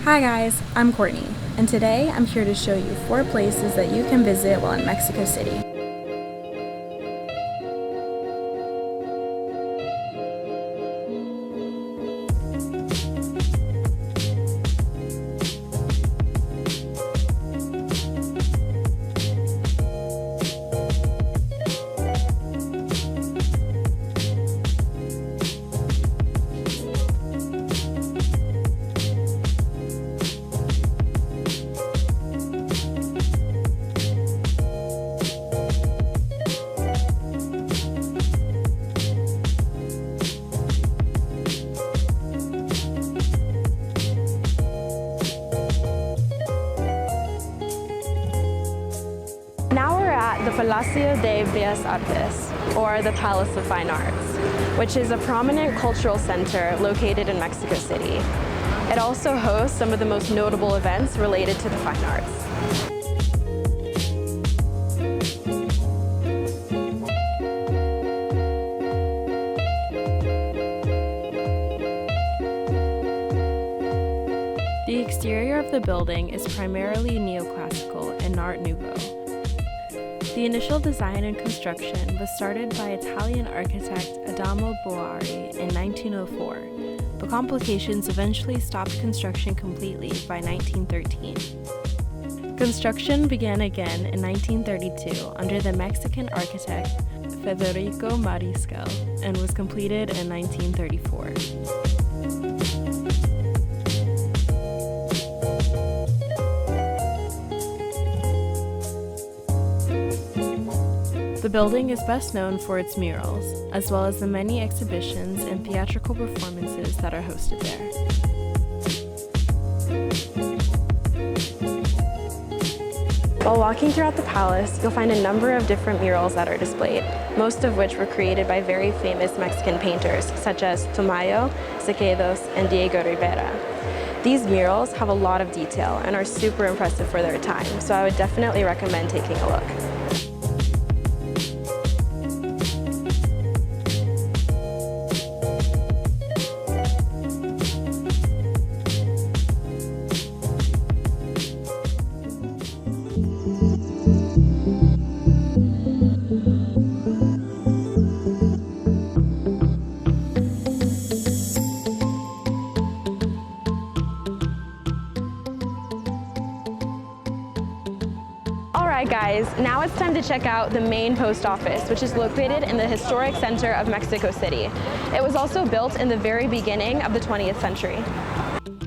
Hi guys, I'm Courtney, and today I'm here to show you 4 places that you can visit while in Mexico City. Now we're at the Palacio de Bellas Artes, or the Palace of Fine Arts, which is a prominent cultural center located in Mexico City. It also hosts some of the most notable events related to the fine arts. The exterior of the building is primarily neoclassical and Art Nouveau. The initial design and construction was started by Italian architect Adamo Boari in 1904, but complications eventually stopped construction completely by 1913. Construction began again in 1932 under the Mexican architect Federico Mariscal and was completed in 1934. The building is best known for its murals, as well as the many exhibitions and theatrical performances that are hosted there. While walking throughout the palace, you'll find a number of different murals that are displayed, most of which were created by very famous Mexican painters, such as Tamayo, Sequeiros, and Diego Rivera. These murals have a lot of detail and are super impressive for their time, so I would definitely recommend taking a look. Alright guys, now it's time to check out the main post office, which is located in the historic center of Mexico City. It was also built in the very beginning of the 20th century.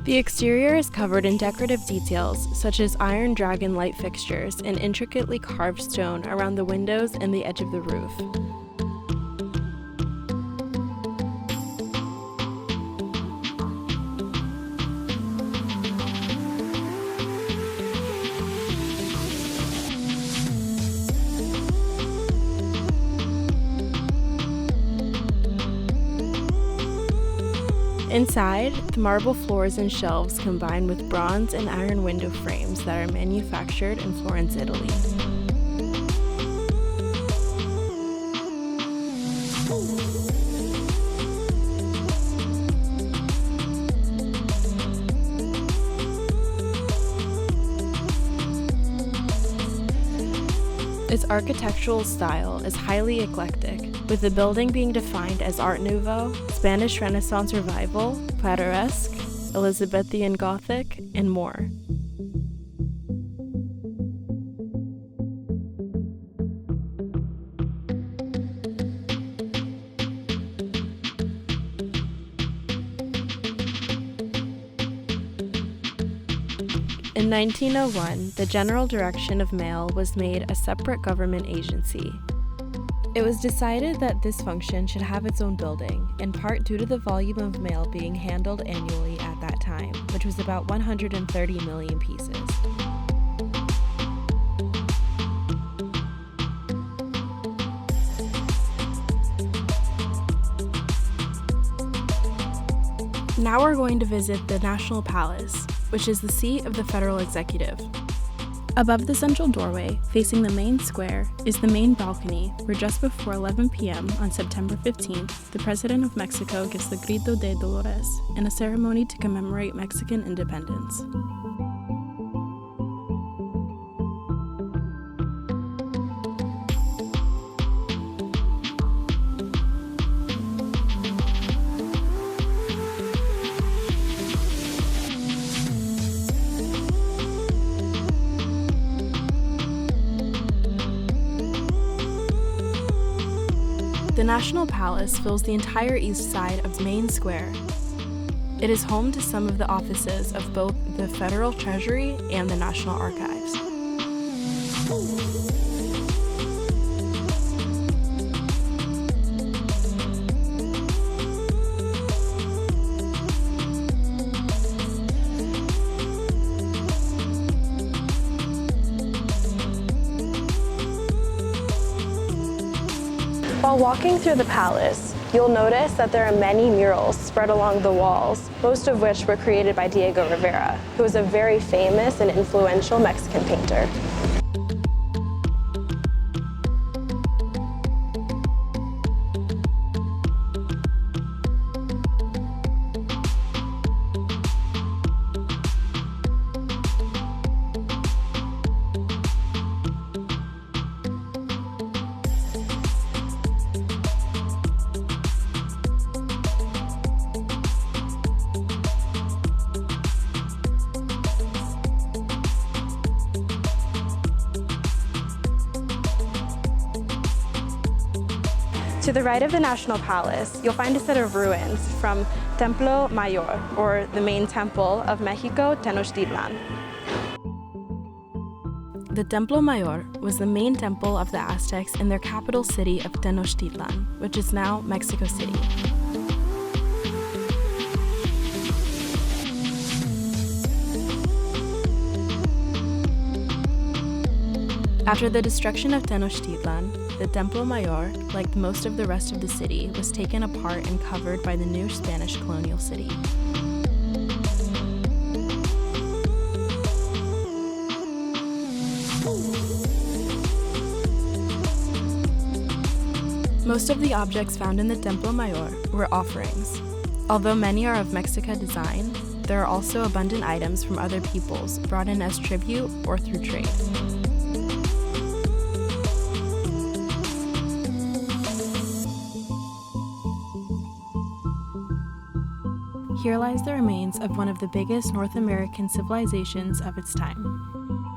The exterior is covered in decorative details, such as iron dragon light fixtures and intricately carved stone around the windows and the edge of the roof. Inside, the marble floors and shelves combine with bronze and iron window frames that are manufactured in Florence, Italy. Its architectural style is highly eclectic, with the building being defined as Art Nouveau, Spanish Renaissance Revival, Plateresque, Elizabethan Gothic, and more. In 1901, the General Direction of Mail was made a separate government agency. It was decided that this function should have its own building, in part due to the volume of mail being handled annually at that time, which was about 130 million pieces. Now we're going to visit the National Palace, which is the seat of the federal executive. Above the central doorway, facing the main square, is the main balcony where just before 11 p.m. on September 15th, the President of Mexico gives the Grito de Dolores in a ceremony to commemorate Mexican independence. The National Palace fills the entire east side of Main Square. It is home to some of the offices of both the Federal Treasury and the National Archives. While walking through the palace, you'll notice that there are many murals spread along the walls, most of which were created by Diego Rivera, who was a very famous and influential Mexican painter. To the right of the National Palace, you'll find a set of ruins from Templo Mayor, or the main temple of Mexico, Tenochtitlan. The Templo Mayor was the main temple of the Aztecs in their capital city of Tenochtitlan, which is now Mexico City. After the destruction of Tenochtitlan, the Templo Mayor, like most of the rest of the city, was taken apart and covered by the new Spanish colonial city. Most of the objects found in the Templo Mayor were offerings. Although many are of Mexica design, there are also abundant items from other peoples brought in as tribute or through trade. Here lies the remains of one of the biggest North American civilizations of its time.